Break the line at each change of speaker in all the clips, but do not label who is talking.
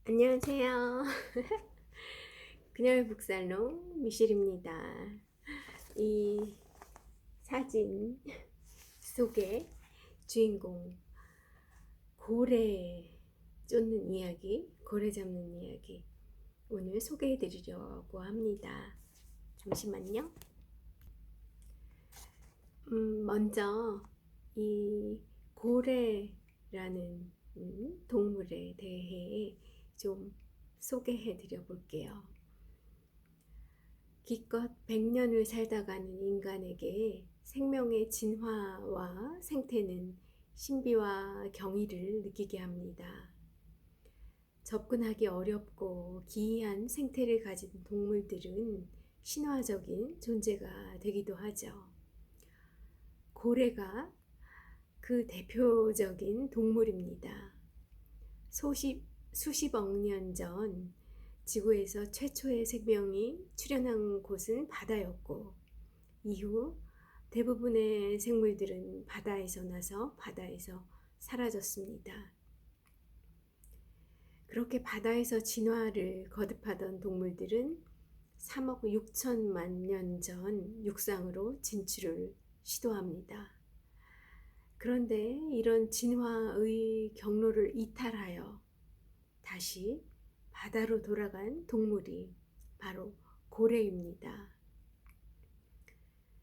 안녕하세요. 그녀의 북살롱 미실입니다. 이 사진 속의 주인공 고래 쫓는 이야기, 고래 잡는 이야기 오늘 소개해 드리려고 합니다. 잠시만요. 먼저 이 고래라는 동물에 대해 좀 소개해 드려 볼게요. 기껏 100년을 살다 가는 인간에게 생명의 진화와 생태는 신비와 경이를 느끼게 합니다. 접근하기 어렵고 기이한 생태를 가진 동물들은 신화적인 존재가 되기도 하죠. 고래가 그 대표적인 동물입니다. 수십억 년 전 지구에서 최초의 생명이 출현한 곳은 바다였고, 이후 대부분의 생물들은 바다에서 나서 바다에서 사라졌습니다. 그렇게 바다에서 진화를 거듭하던 동물들은 3억 6천만 년 전 육상으로 진출을 시도합니다. 그런데 이런 진화의 경로를 이탈하여 다시 바다로 돌아간 동물이 바로 고래입니다.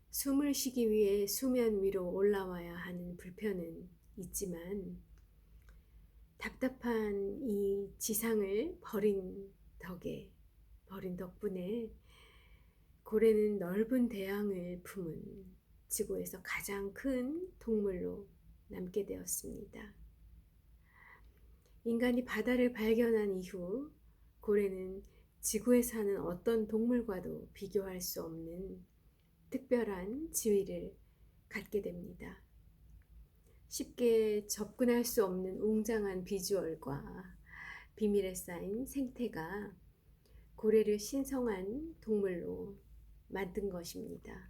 숨을 쉬기 위해 수면 위로 올라와야 하는 불편은 있지만 답답한 이 지상을 버린 덕분에 고래는 넓은 대양을 품은 지구에서 가장 큰 동물로 남게 되었습니다. 인간이 바다를 발견한 이후 고래는 지구에 사는 어떤 동물과도 비교할 수 없는 특별한 지위를 갖게 됩니다. 쉽게 접근할 수 없는 웅장한 비주얼과 비밀에 쌓인 생태가 고래를 신성한 동물로 만든 것입니다.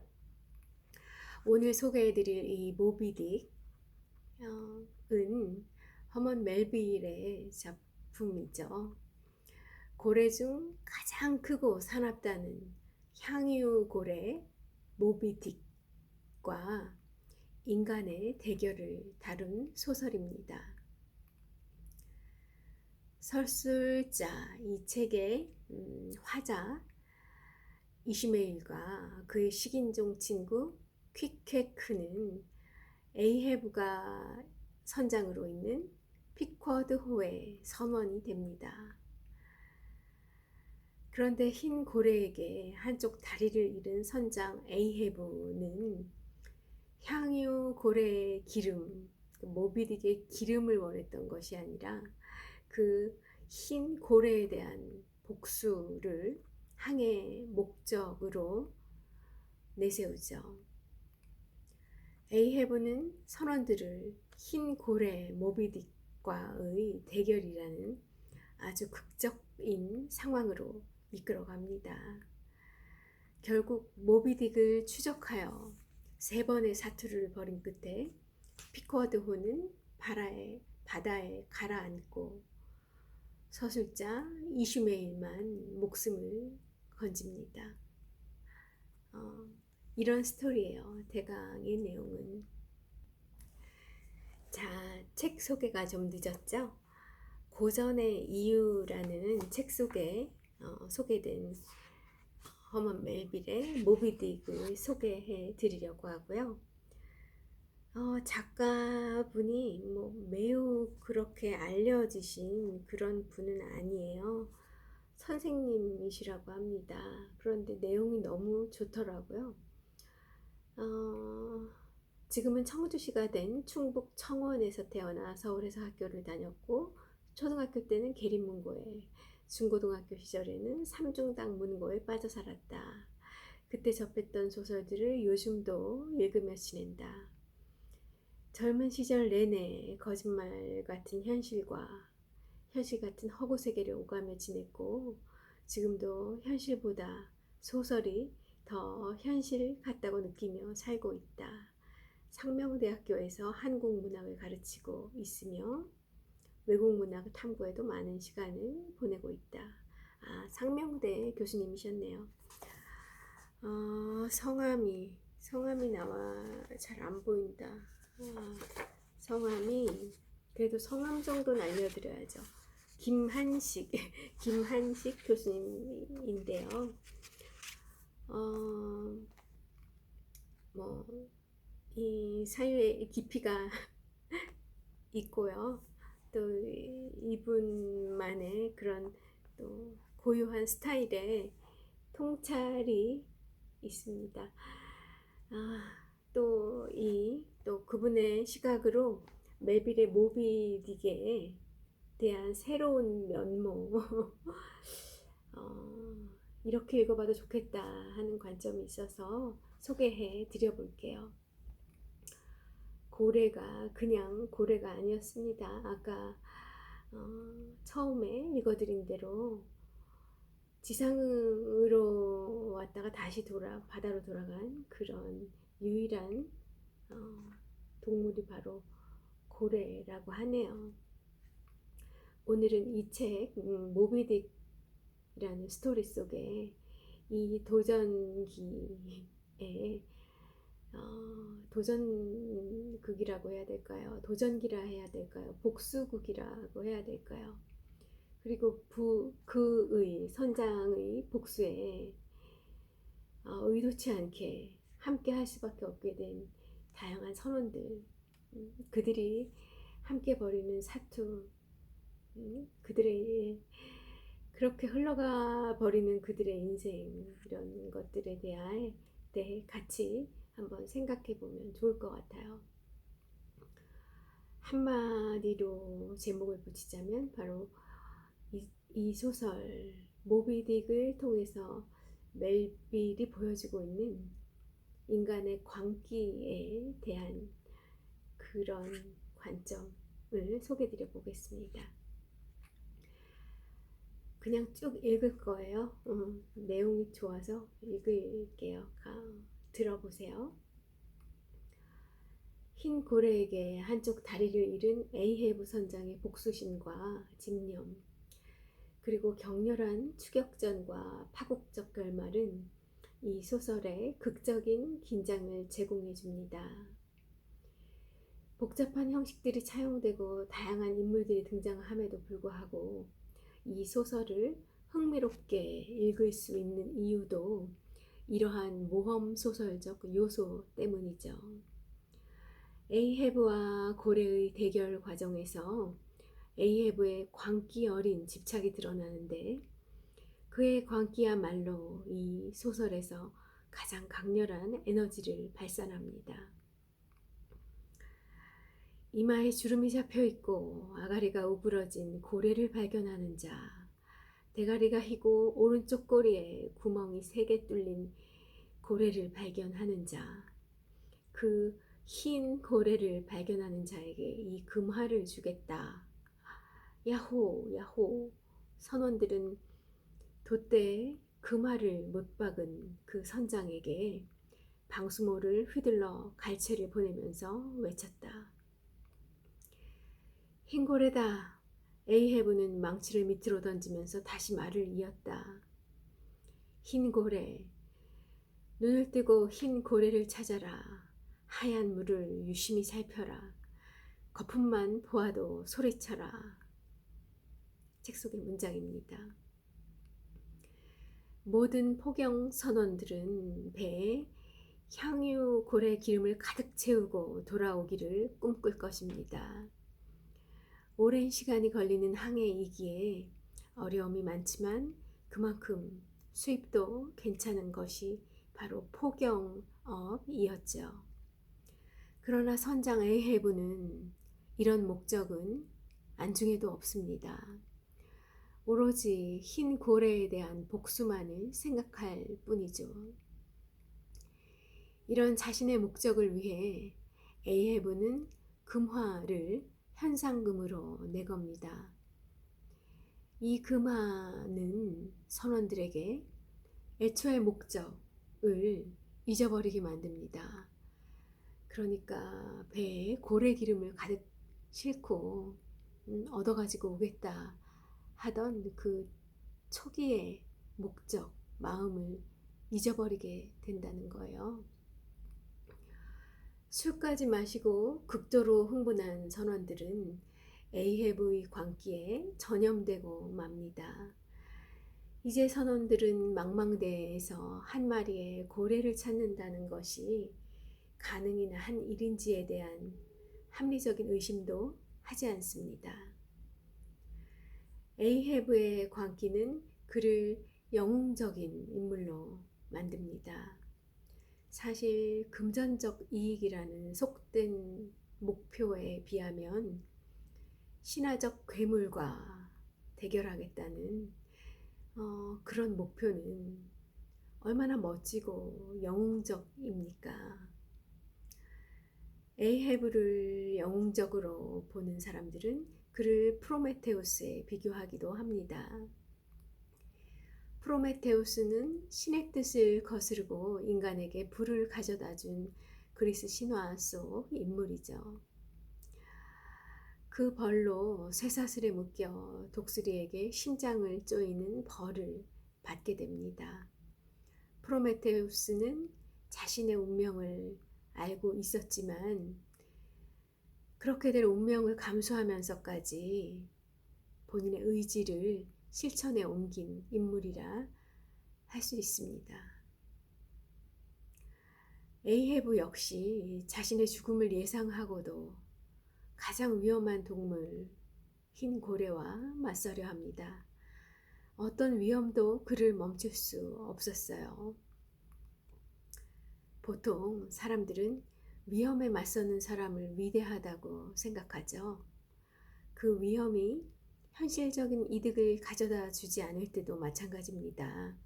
오늘 소개해드릴 이 모비딕은 허먼 멜빌의 작품이죠. 고래 중 가장 크고 사납다는 향유 고래 모비딕과 인간의 대결을 다룬 소설입니다. 설술자 이 책의 화자 이슈메일과 그의 식인종 친구 퀴케크는 에이헤브가 선장으로 있는 피쿼드호의 선원이 됩니다. 그런데 흰 고래에게 한쪽 다리를 잃은 선장 에이헤브는 향유 고래의 기름, 모비딕의 기름을 원했던 것이 아니라 그 흰 고래에 대한 복수를 항해의 목적으로 내세우죠. 에이헤브는 선원들을 흰 고래 모비딕과의 대결이라는 아주 극적인 상황으로 이끌어갑니다. 결국 모비딕을 추적하여 3번의 사투를 벌인 끝에 피쿼드호는 바다에 가라앉고 서술자 이슈메일만 목숨을 건집니다. 이런 스토리예요. 대강의 내용은. 자, 책 소개가 좀 늦었죠? 고전의 이유라는 책 속에 소개된 허먼 멜빌의 모비딕을 소개해 드리려고 하고요. 작가분이 매우 그렇게 알려지신 그런 분은 아니에요. 선생님이시라고 합니다. 그런데 내용이 너무 좋더라고요. 지금은 청주시가 된 충북 청원에서 태어나 서울에서 학교를 다녔고 초등학교 때는 계림문고에, 중고등학교 시절에는 삼중당 문고에 빠져 살았다. 그때 접했던 소설들을 요즘도 읽으며 지낸다. 젊은 시절 내내 거짓말 같은 현실 같은 허구 세계를 오가며 지냈고 지금도 현실보다 소설이 더 현실 같다고 느끼며 살고 있다. 상명대학교에서 한국문학을 가르치고 있으며 외국 문화 탐구에도 많은 시간을 보내고 있다. 아, 상명대 교수님이셨네요. 성함이 나와 잘 안 보인다. 성함이 그래도 성함 정도는 알려드려야죠. 김한식 김한식 교수님인데요. 이 사유의 깊이가 있고요. 또 이분만의 그런 또 고유한 스타일의 통찰이 있습니다. 또 그분의 시각으로 멜빌의 모비딕에 대한 새로운 면모 이렇게 읽어봐도 좋겠다 하는 관점이 있어서 소개해 드려볼게요. 고래가 그냥 고래가 아니었습니다. 아까 처음에 읽어드린 대로 지상으로 왔다가 다시 바다로 돌아간 그런 유일한 동물이 바로 고래라고 하네요. 오늘은 이 책 모비딕이라는 스토리 속에 이 도전기에 도전극이라고 해야 될까요? 도전기라 해야 될까요? 복수극이라고 해야 될까요? 그리고 그의 선장의 복수에 의도치 않게 함께 할 수밖에 없게 된 다양한 선원들, 그들이 함께 벌이는 사투, 그들의 그렇게 흘러가 버리는 그들의 인생, 이런 것들에 대해 같이 한번 생각해 보면 좋을 것 같아요. 한마디로 제목을 붙이자면 바로 이 소설 모비딕을 통해서 멜빌이 보여주고 있는 인간의 광기에 대한 그런 관점을 소개해 드려 보겠습니다. 그냥 쭉 읽을 거예요. 내용이 좋아서 읽을게요. 들어보세요. 흰 고래에게 한쪽 다리를 잃은 에이헤브 선장의 복수심과 집념, 그리고 격렬한 추격전과 파국적 결말은 이 소설에 극적인 긴장을 제공해 줍니다. 복잡한 형식들이 차용되고 다양한 인물들이 등장함에도 불구하고 이 소설을 흥미롭게 읽을 수 있는 이유도 이러한 모험 소설적 요소 때문이죠. 에이헤브와 고래의 대결 과정에서 에이헤브의 광기 어린 집착이 드러나는데 그의 광기야말로 이 소설에서 가장 강렬한 에너지를 발산합니다. 이마에 주름이 잡혀있고 아가리가 우그러진 고래를 발견하는 자, 대가리가 희고 오른쪽 꼬리에 구멍이 3개 뚫린 고래를 발견하는 자, 그 흰 고래를 발견하는 자에게 이 금화를 주겠다. 야호 야호. 선원들은 돛대에 금화를 못 박은 그 선장에게 방수모를 휘둘러 갈채를 보내면서 외쳤다. 흰 고래다. 에이헤브는 망치를 밑으로 던지면서 다시 말을 이었다. 흰 고래, 눈을 뜨고 흰 고래를 찾아라. 하얀 물을 유심히 살펴라. 거품만 보아도 소리쳐라. 책 속의 문장입니다. 모든 포경 선원들은 배에 향유 고래 기름을 가득 채우고 돌아오기를 꿈꿀 것입니다. 오랜 시간이 걸리는 항해이기에 어려움이 많지만 그만큼 수입도 괜찮은 것이 바로 포경업이었죠. 그러나 선장 에이헤브는 이런 목적은 안중에도 없습니다. 오로지 흰 고래에 대한 복수만을 생각할 뿐이죠. 이런 자신의 목적을 위해 에이헤브는 금화를 현상금으로 내겁니다. 이 금화는 선원들에게 애초의 목적을 잊어버리게 만듭니다. 그러니까 배에 고래 기름을 가득 싣고 얻어가지고 오겠다 하던 그 초기의 목적, 마음을 잊어버리게 된다는 거예요. 술까지 마시고 극도로 흥분한 선원들은 에이헤브의 광기에 전염되고 맙니다. 이제 선원들은 망망대해에서 한 마리의 고래를 찾는다는 것이 가능이나 한 일인지에 대한 합리적인 의심도 하지 않습니다. 에이헤브의 광기는 그를 영웅적인 인물로 만듭니다. 사실 금전적 이익이라는 속된 목표에 비하면 신화적 괴물과 대결하겠다는 그런 목표는 얼마나 멋지고 영웅적입니까? 에이헤브를 영웅적으로 보는 사람들은 그를 프로메테우스에 비교하기도 합니다. 프로메테우스는 신의 뜻을 거스르고 인간에게 불을 가져다 준 그리스 신화 속 인물이죠. 그 벌로 쇠사슬에 묶여 독수리에게 심장을 쪼이는 벌을 받게 됩니다. 프로메테우스는 자신의 운명을 알고 있었지만 그렇게 될 운명을 감수하면서까지 본인의 의지를 실천에 옮긴 인물이라 할 수 있습니다. 에이헤브 역시 자신의 죽음을 예상하고도 가장 위험한 동물 흰 고래와 맞서려 합니다. 어떤 위험도 그를 멈출 수 없었어요. 보통 사람들은 위험에 맞서는 사람을 위대하다고 생각하죠. 그 위험이 현실적인 이득을 가져다 주지 않을 때도 마찬가지입니다.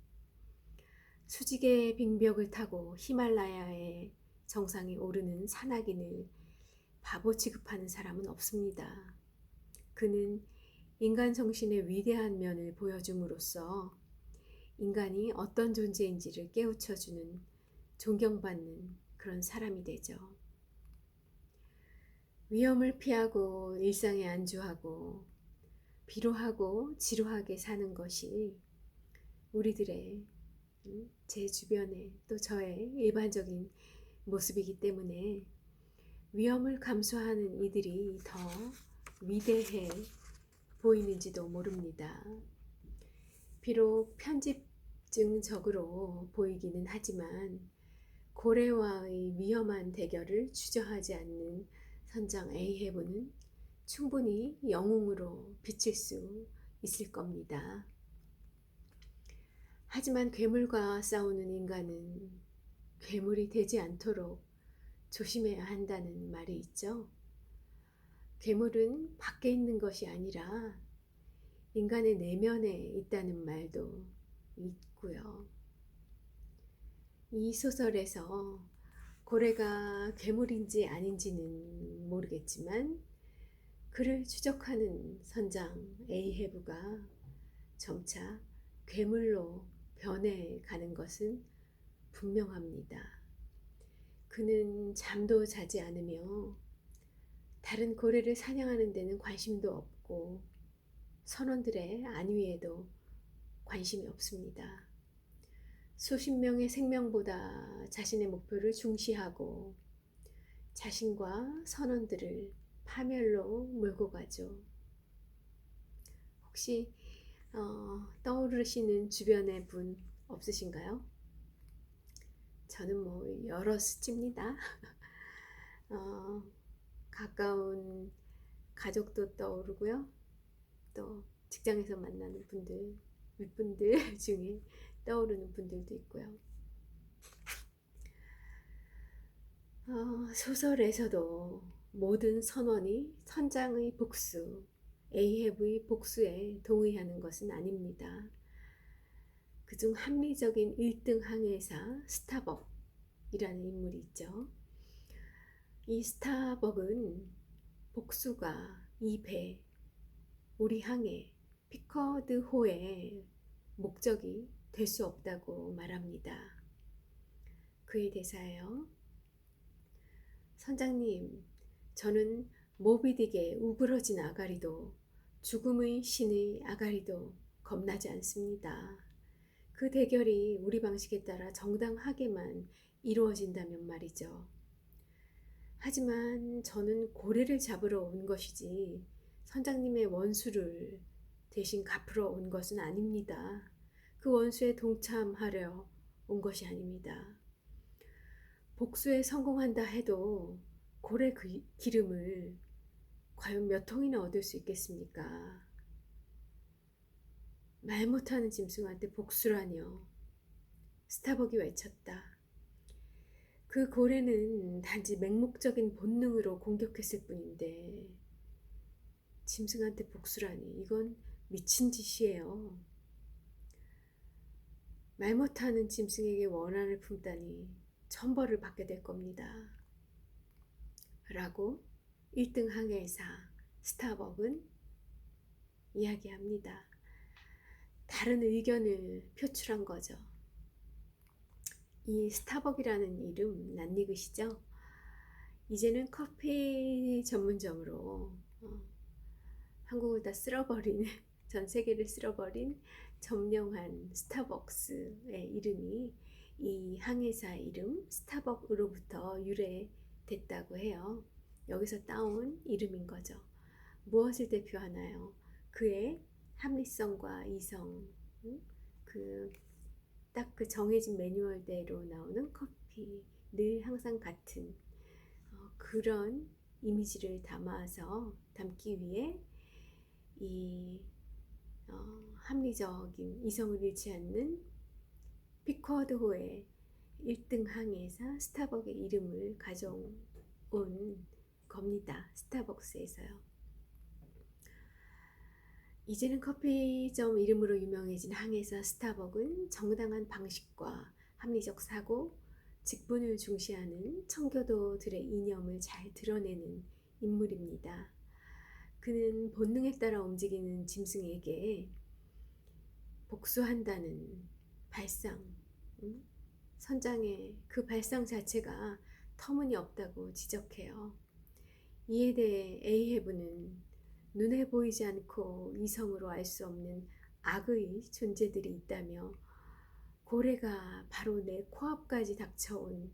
수직의 빙벽을 타고 히말라야의 정상에 오르는 산악인을 바보 취급하는 사람은 없습니다. 그는 인간 정신의 위대한 면을 보여줌으로써 인간이 어떤 존재인지를 깨우쳐주는 존경받는 그런 사람이 되죠. 위험을 피하고 일상에 안주하고 비루하고 지루하게 사는 것이 우리들의 제 주변에 또 저의 일반적인 모습이기 때문에 위험을 감수하는 이들이 더 위대해 보이는지도 모릅니다. 비록 편집증적으로 보이기는 하지만 고래와의 위험한 대결을 주저하지 않는 선장 에이헤브는 충분히 영웅으로 비칠 수 있을 겁니다. 하지만 괴물과 싸우는 인간은 괴물이 되지 않도록 조심해야 한다는 말이 있죠. 괴물은 밖에 있는 것이 아니라 인간의 내면에 있다는 말도 있고요. 이 소설에서 고래가 괴물인지 아닌지는 모르겠지만 그를 추적하는 선장 에이헤브가 점차 괴물로 변해가는 것은 분명합니다. 그는 잠도 자지 않으며 다른 고래를 사냥하는 데는 관심도 없고 선원들의 안위에도 관심이 없습니다. 수십 명의 생명보다 자신의 목표를 중시하고 자신과 선원들을 파멸로 몰고 가죠. 혹시 떠오르시는 주변의 분 없으신가요? 저는 여러 수집니다. 가까운 가족도 떠오르고요. 또 직장에서 만나는 분들, 윗분들 중에 떠오르는 분들도 있고요. 소설에서도 모든 선원이 선장의 복수, 에이헤브의 복수에 동의하는 것은 아닙니다. 그중 합리적인 1등 항해사 스타벅이라는 인물이 있죠. 이 스타벅은 복수가 이 배, 우리 항해, 피커드호의 목적이 될 수 없다고 말합니다. 그의 대사예요. 선장님, 저는 모비딕의 우그러진 아가리도 죽음의 신의 아가리도 겁나지 않습니다. 그 대결이 우리 방식에 따라 정당하게만 이루어진다면 말이죠. 하지만 저는 고래를 잡으러 온 것이지 선장님의 원수를 대신 갚으러 온 것은 아닙니다. 그 원수에 동참하려 온 것이 아닙니다. 복수에 성공한다 해도 고래 기름을 과연 몇 통이나 얻을 수 있겠습니까? 말 못하는 짐승한테 복수라뇨. 스타벅이 외쳤다. 그 고래는 단지 맹목적인 본능으로 공격했을 뿐인데 짐승한테 복수라니, 이건 미친 짓이에요. 말 못하는 짐승에게 원한을 품다니 천벌을 받게 될 겁니다. 라고 1등 항해사 스타벅은 이야기합니다. 다른 의견을 표출한 거죠. 이 스타벅이라는 이름 낯익으시죠? 이제는 커피 전문점으로 한국을 다 쓸어버린, 전 세계를 쓸어버린 점령한 스타벅스의 이름이 이 항해사 이름 스타벅으로부터 유래됐다고 해요. 여기서 따온 이름인 거죠. 무엇을 대표하나요? 그의 합리성과 이성, 딱 그 정해진 매뉴얼대로 나오는 커피, 늘 항상 같은 그런 이미지를 담기 위해 이 합리적인 이성을 잃지 않는 피커드호의 1등 항해사 스타벅의 이름을 가져온 겁니다. 스타벅스에서요. 이제는 커피점 이름으로 유명해진 항해사 스타벅은 정당한 방식과 합리적 사고, 직분을 중시하는 청교도들의 이념을 잘 드러내는 인물입니다. 그는 본능에 따라 움직이는 짐승에게 복수한다는 발상, 선장의 그 발상 자체가 터무니없다고 지적해요. 이에 대해 에이헤브는 눈에 보이지 않고 이성으로 알 수 없는 악의 존재들이 있다며 고래가 바로 내 코앞까지 닥쳐온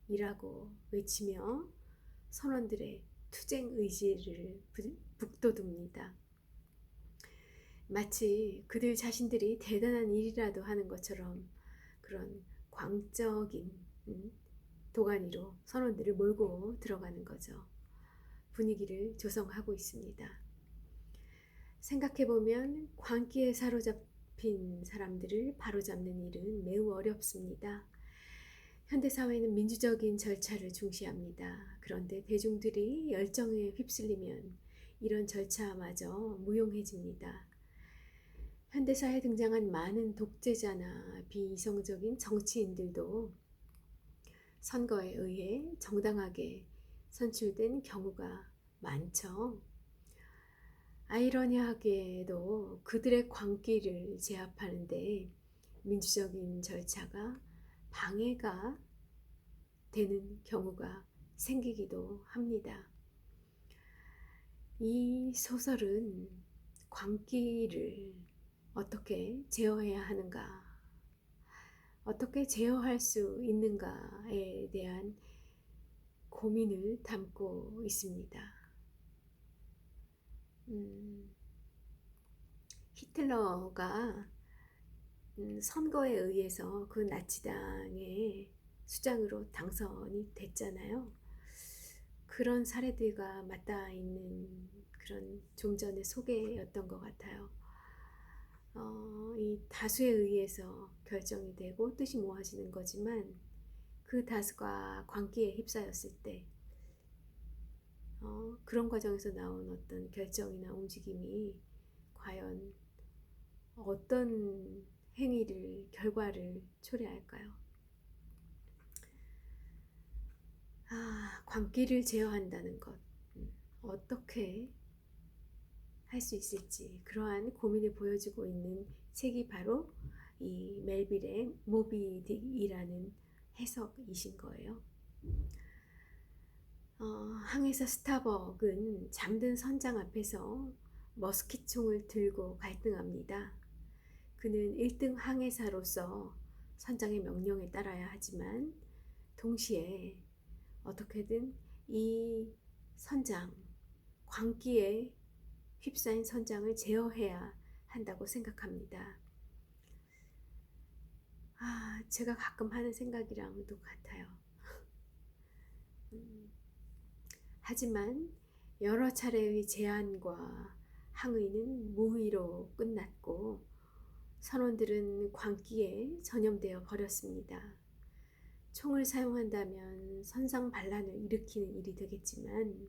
벽이라고 외치며 선원들의 투쟁 의지를 북돋웁니다. 마치 그들 자신들이 대단한 일이라도 하는 것처럼 그런 광적인 도가니로 선원들을 몰고 들어가는 거죠. 분위기를 조성하고 있습니다. 생각해보면 광기에 사로잡힌 사람들을 바로잡는 일은 매우 어렵습니다. 현대사회는 민주적인 절차를 중시합니다. 그런데 대중들이 열정에 휩쓸리면 이런 절차마저 무용해집니다. 현대사에 등장한 많은 독재자나 비이성적인 정치인들도 선거에 의해 정당하게 선출된 경우가 많죠. 아이러니하게도 그들의 광기를 제압하는데 민주적인 절차가 방해가 되는 경우가 생기기도 합니다. 이 소설은 광기를 어떻게 제어해야 하는가, 어떻게 제어할 수 있는가에 대한 고민을 담고 있습니다. 히틀러가 선거에 의해서 그 나치당의 수장으로 당선이 됐잖아요. 그런 사례들과 맞닿아 있는 그런 좀 전의 소개였던 것 같아요. 이 다수에 의해서 결정이 되고 뜻이 모아지는 거지만 그 다수가 광기에 휩싸였을 때 그런 과정에서 나온 어떤 결정이나 움직임이 과연 어떤 결과를 초래할까요? 광기를 제어한다는 것, 어떻게 할 수 있을지 그러한 고민을 보여주고 있는 책이 바로 이 멜빌의 모비딕이라는 해석이신 거예요. 항해사 스타벅은 잠든 선장 앞에서 머스킷총을 들고 갈등합니다. 그는 1등 항해사로서 선장의 명령에 따라야 하지만 동시에 어떻게든 이 선장, 광기에 휩싸인 선장을 제어해야 한다고 생각합니다. 제가 가끔 하는 생각이랑 똑같아요. 하지만 여러 차례의 제안과 항의는 무의로 끝났고 선원들은 광기에 전염되어 버렸습니다. 총을 사용한다면 선상 반란을 일으키는 일이 되겠지만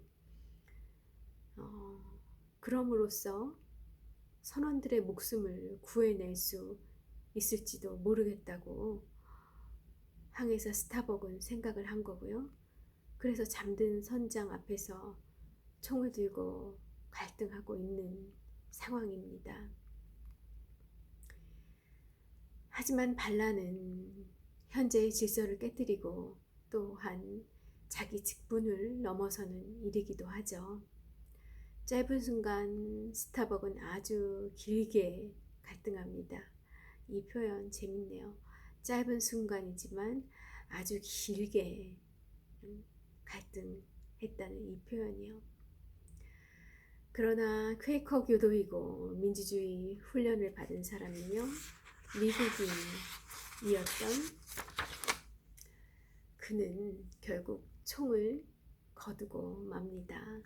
그럼으로써 선원들의 목숨을 구해낼 수 있을지도 모르겠다고 항해사 스타벅은 생각을 한 거고요. 그래서 잠든 선장 앞에서 총을 들고 갈등하고 있는 상황입니다. 하지만 반란은 현재의 질서를 깨뜨리고 또한 자기 직분을 넘어서는 일이기도 하죠. 짧은 순간 스타벅은 아주 길게 갈등합니다. 이 표현 재밌네요. 짧은 순간이지만 아주 길게 갈등했다는 이 표현이요. 그러나 퀘이커 교도이고 민주주의 훈련을 받은 사람이며 미국인이었던 그는 결국 총을 거두고 맙니다.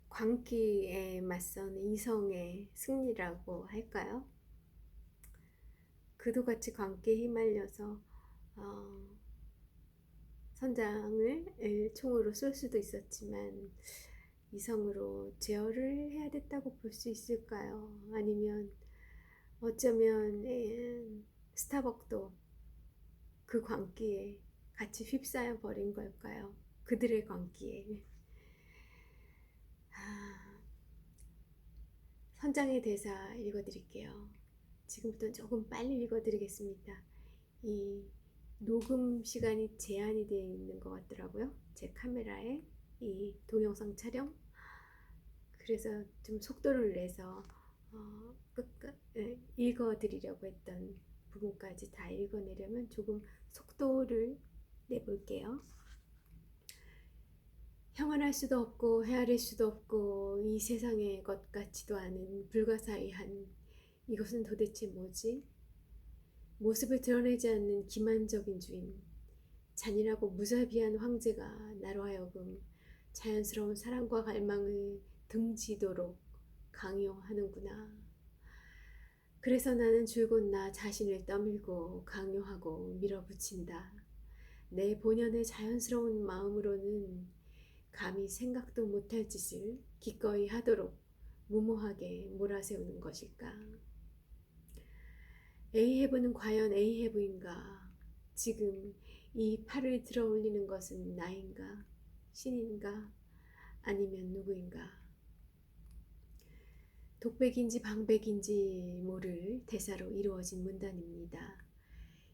광기에 맞선 이성의 승리라고 할까요? 그도 같이 광기에 휘말려서 선장을 총으로 쏠 수도 있었지만 이성으로 제어를 해야 됐다고 볼 수 있을까요? 아니면 어쩌면 스타벅도 그 광기에 같이 휩싸여 버린 걸까요? 그들의 광기에. 선장의 대사 읽어드릴게요. 지금부터 조금 빨리 읽어드리겠습니다. 이 녹음 시간이 제한이 되어 있는 것 같더라고요. 제 카메라에 이 동영상 촬영. 그래서 좀 속도를 내서 읽어드리려고 했던 부분까지 다 읽어내려면 조금 속도를 내볼게요. 형언할 수도 없고 헤아릴 수도 없고 이 세상의 것 같지도 않은 불가사의한 이것은 도대체 뭐지? 모습을 드러내지 않는 기만적인 주인, 잔인하고 무자비한 황제가 나로 하여금 자연스러운 사랑과 갈망을 등지도록 강요하는구나. 그래서 나는 줄곧 나 자신을 떠밀고 강요하고 밀어붙인다. 내 본연의 자연스러운 마음으로는 감히 생각도 못할 짓을 기꺼이 하도록 무모하게 몰아세우는 것일까? 에이헤브는 과연 에이헤브인가? 지금 이 팔을 들어 올리는 것은 나인가? 신인가? 아니면 누구인가? 독백인지 방백인지 모를 대사로 이루어진 문단입니다.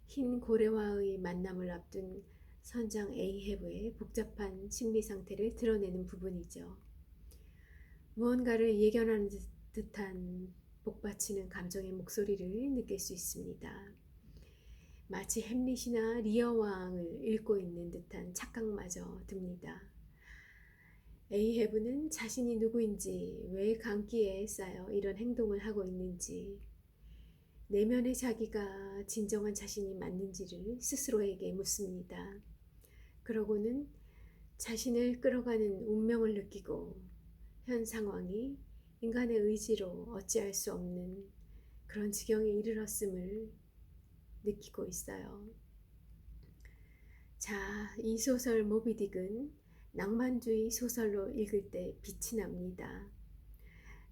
흰 고래와의 만남을 앞둔 선장 에이헤브의 복잡한 심리 상태를 드러내는 부분이죠. 무언가를 예견하는 듯한 복받치는 감정의 목소리를 느낄 수 있습니다. 마치 햄릿이나 리어 왕을 읽고 있는 듯한 착각마저 듭니다. 에이헤브는 자신이 누구인지, 왜 강기에 쌓여 이런 행동을 하고 있는지, 내면의 자기가 진정한 자신이 맞는지를 스스로에게 묻습니다. 그러고는 자신을 끌어가는 운명을 느끼고 현 상황이 인간의 의지로 어찌할 수 없는 그런 지경에 이르렀음을 느끼고 있어요. 자, 이 소설 모비딕은 낭만주의 소설로 읽을 때 빛이 납니다.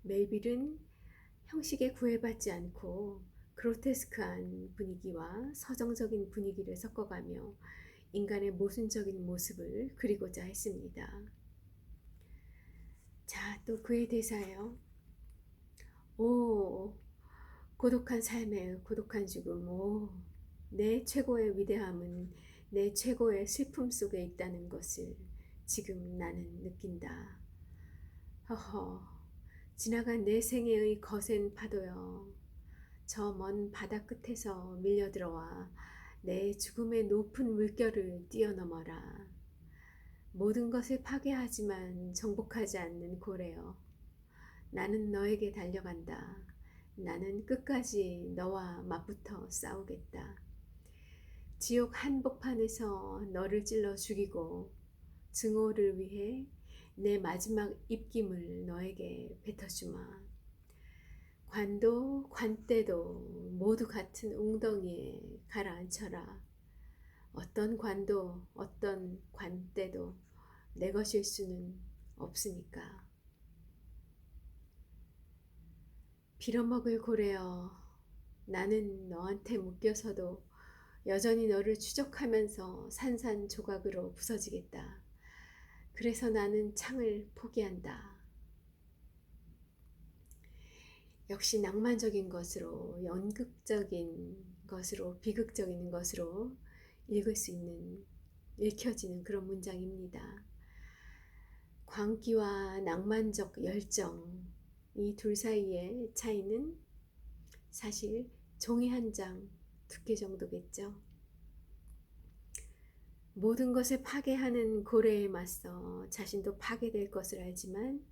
멜빌은 형식에 구애받지 않고 그로테스크한 분위기와 서정적인 분위기를 섞어가며 인간의 모순적인 모습을 그리고자 했습니다. 자, 또 그의 대사예요. 오, 고독한 삶의 고독한 죽음. 오, 내 최고의 위대함은 내 최고의 슬픔 속에 있다는 것을 지금 나는 느낀다. 허허, 지나간 내 생애의 거센 파도여, 저 먼 바다 끝에서 밀려들어와 내 죽음의 높은 물결을 뛰어넘어라. 모든 것을 파괴하지만 정복하지 않는 고래여, 나는 너에게 달려간다. 나는 끝까지 너와 맞붙어 싸우겠다. 지옥 한복판에서 너를 찔러 죽이고 증오를 위해 내 마지막 입김을 너에게 뱉어주마. 관도 관대도 모두 같은 웅덩이에 가라앉혀라. 어떤 관도 어떤 관대도 내 것일 수는 없으니까. 빌어먹을 고래여, 나는 너한테 묶여서도 여전히 너를 추적하면서 산산조각으로 부서지겠다. 그래서 나는 창을 포기한다. 역시 낭만적인 것으로, 연극적인 것으로, 비극적인 것으로 읽혀지는 그런 문장입니다. 광기와 낭만적 열정, 이 둘 사이의 차이는 사실 종이 한 장 두께 정도겠죠. 모든 것을 파괴하는 고래에 맞서 자신도 파괴될 것을 알지만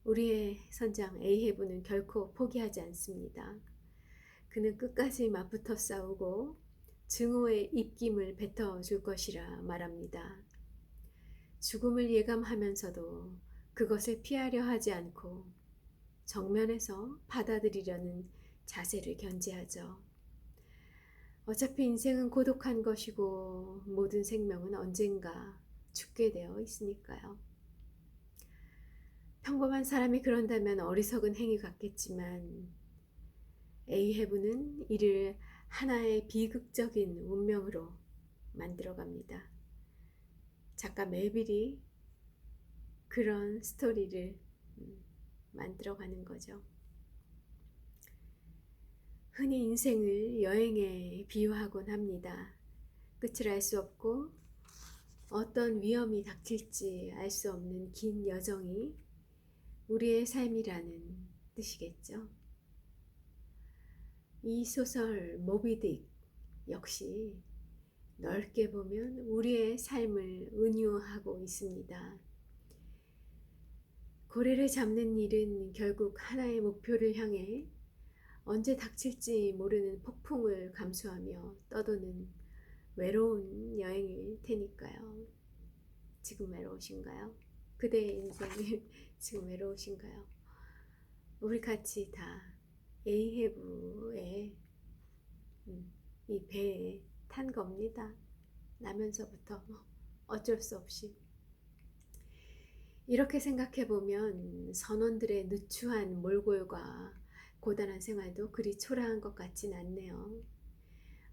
우리의 선장 에이헤브는 결코 포기하지 않습니다. 그는 끝까지 맞붙어 싸우고 증오의 입김을 뱉어줄 것이라 말합니다. 죽음을 예감하면서도 그것을 피하려 하지 않고 정면에서 받아들이려는 자세를 견지하죠. 어차피 인생은 고독한 것이고 모든 생명은 언젠가 죽게 되어 있으니까요. 평범한 사람이 그런다면 어리석은 행위 같겠지만 에이헤브는 이를 하나의 비극적인 운명으로 만들어갑니다. 작가 멜빌이 그런 스토리를 만들어가는 거죠. 흔히 인생을 여행에 비유하곤 합니다. 끝을 알 수 없고 어떤 위험이 닥칠지 알 수 없는 긴 여정이 우리의 삶이라는 뜻이겠죠. 이 소설 모비딕 역시 넓게 보면 우리의 삶을 은유하고 있습니다. 고래를 잡는 일은 결국 하나의 목표를 향해 언제 닥칠지 모르는 폭풍을 감수하며 떠도는 외로운 여행일 테니까요. 지금 외로우신가요? 그대의 인생이 지금 외로우신가요? 우리 같이 다 에이헤브의 이 배에 탄 겁니다. 나면서부터 어쩔 수 없이. 이렇게 생각해보면 선원들의 누추한 몰골과 고단한 생활도 그리 초라한 것 같진 않네요.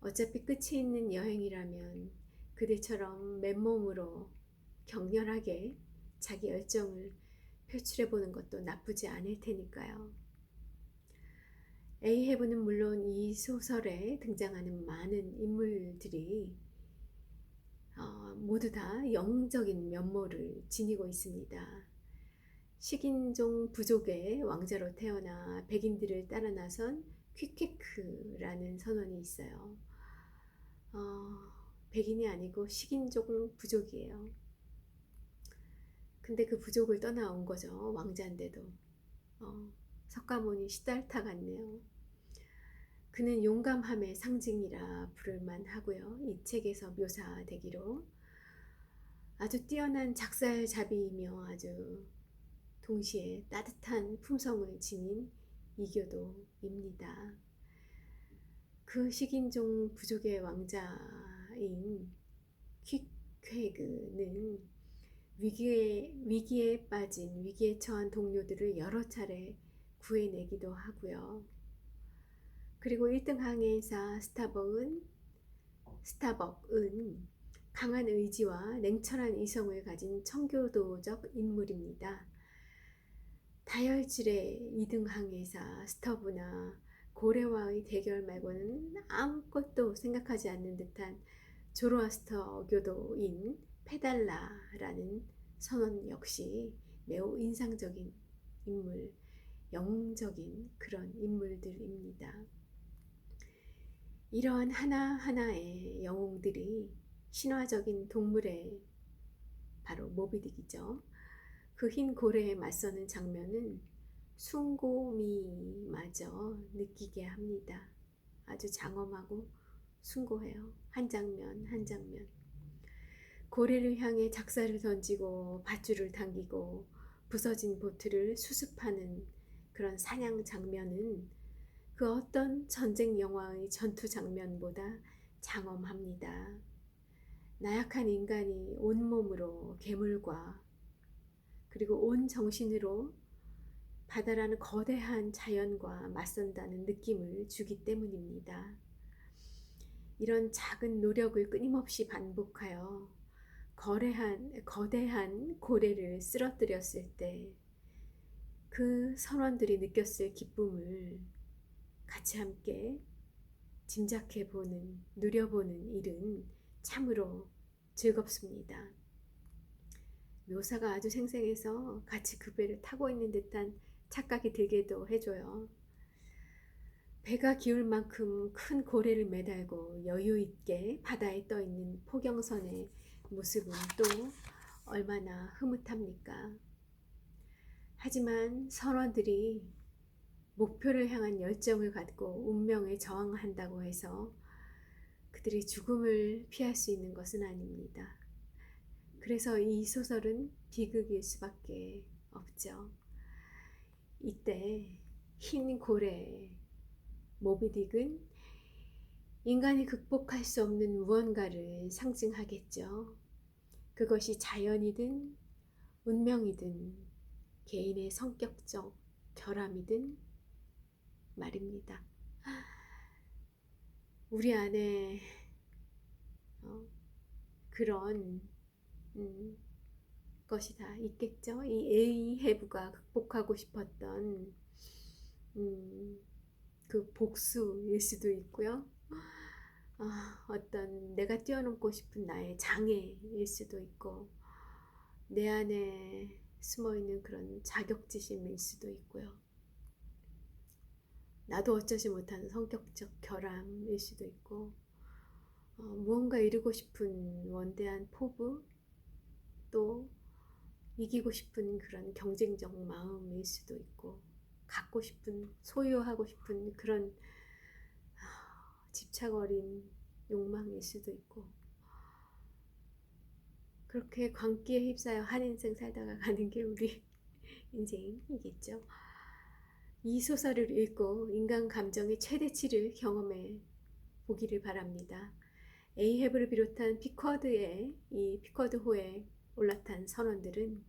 어차피 끝이 있는 여행이라면 그들처럼 맨몸으로 격렬하게 자기 열정을 표출해보는 것도 나쁘지 않을 테니까요. 에이헤브는 물론 이 소설에 등장하는 많은 인물들이 모두 다 영웅적인 면모를 지니고 있습니다. 식인종 부족의 왕자로 태어나 백인들을 따라 나선 퀴케크라는 선원이 있어요. 백인이 아니고 식인종 부족이에요. 근데 그 부족을 떠나온 거죠. 왕자인데도. 석가모니 시달타 같네요. 그는 용감함의 상징이라 부를만 하고요. 이 책에서 묘사되기로 아주 뛰어난 작살잡이이며 아주 동시에 따뜻한 품성을 지닌 이교도입니다. 그 식인종 부족의 왕자인 퀵회그는 위기에 처한 동료들을 여러 차례 구해내기도 하고요. 그리고 1등 항해사 스타벅은 강한 의지와 냉철한 이성을 가진 청교도적 인물입니다. 다혈질의 2등 항해사 스터브나 고래와의 대결 말고는 아무것도 생각하지 않는 듯한 조로아스터 교도인 페달라라는 선원 역시 매우 인상적인 인물, 영웅적인 그런 인물들입니다. 이러한 하나하나의 영웅들이 신화적인 동물의 바로 모비딕이죠. 그 흰 고래에 맞서는 장면은 숭고미마저 느끼게 합니다. 아주 장엄하고 숭고해요. 한 장면 한 장면. 고래를 향해 작사를 던지고 밧줄을 당기고 부서진 보트를 수습하는 그런 사냥 장면은 그 어떤 전쟁 영화의 전투 장면보다 장엄합니다. 나약한 인간이 온몸으로 괴물과 그리고 온 정신으로 바다라는 거대한 자연과 맞선다는 느낌을 주기 때문입니다. 이런 작은 노력을 끊임없이 반복하여 거대한 고래를 쓰러뜨렸을 때 그 선원들이 느꼈을 기쁨을 같이 함께 짐작해보는, 누려보는 일은 참으로 즐겁습니다. 묘사가 아주 생생해서 같이 그 배를 타고 있는 듯한 착각이 들게도 해줘요. 배가 기울 만큼 큰 고래를 매달고 여유 있게 바다에 떠 있는 포경선의 모습은 또 얼마나 흐뭇합니까? 하지만 선원들이 목표를 향한 열정을 갖고 운명에 저항한다고 해서 그들이 죽음을 피할 수 있는 것은 아닙니다. 그래서 이 소설은 비극일 수밖에 없죠. 이때 흰 고래 모비딕은 인간이 극복할 수 없는 무언가를 상징하겠죠. 그것이 자연이든 운명이든 개인의 성격적 결함이든 말입니다. 우리 안에 그런 것이 다 있겠죠. 이 에이헤브가 극복하고 싶었던 그 복수일 수도 있고요. 어떤 내가 뛰어넘고 싶은 나의 장애일 수도 있고 내 안에 숨어있는 그런 자격지심일 수도 있고요. 나도 어쩌지 못하는 성격적 결함일 수도 있고 무언가 이루고 싶은 원대한 포부 또 이기고 싶은 그런 경쟁적 마음일 수도 있고 갖고 싶은 소유하고 싶은 그런 집착 어린 욕망일 수도 있고 그렇게 광기에 휩싸여 한 인생 살다가 가는 게 우리 인생이겠죠. 이 소설을 읽고 인간 감정의 최대치를 경험해 보기를 바랍니다. 에이헤브를 비롯한 이 피커드호에 올라탄 선원들은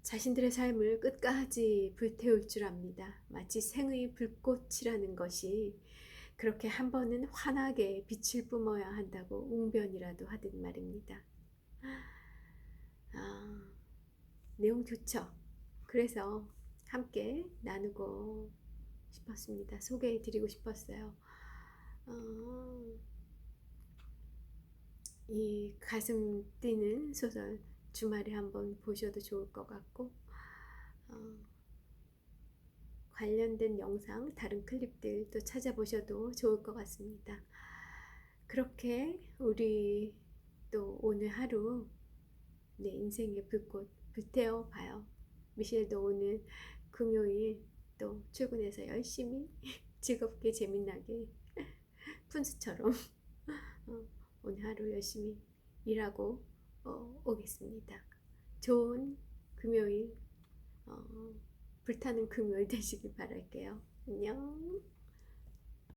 자신들의 삶을 끝까지 불태울 줄 압니다. 마치 생의 불꽃이라는 것이 그렇게 한 번은 환하게 빛을 뿜어야 한다고 웅변이라도 하듯 말입니다. 내용 좋죠? 그래서 함께 나누고 싶었습니다. 소개해 드리고 싶었어요. 이 가슴 뛰는 소설 주말에 한번 보셔도 좋을 것 같고 관련된 영상, 다른 클립들도 찾아보셔도 좋을 것 같습니다. 그렇게 우리 또 오늘 하루 내 인생의 불꽃 불태워 봐요. 미셸도 오늘 금요일 또 출근해서 열심히 즐겁게 재미나게 푼수처럼 오늘 하루 열심히 일하고 오겠습니다. 좋은 금요일 불타는 금요일 되시길 바랄게요. 안녕.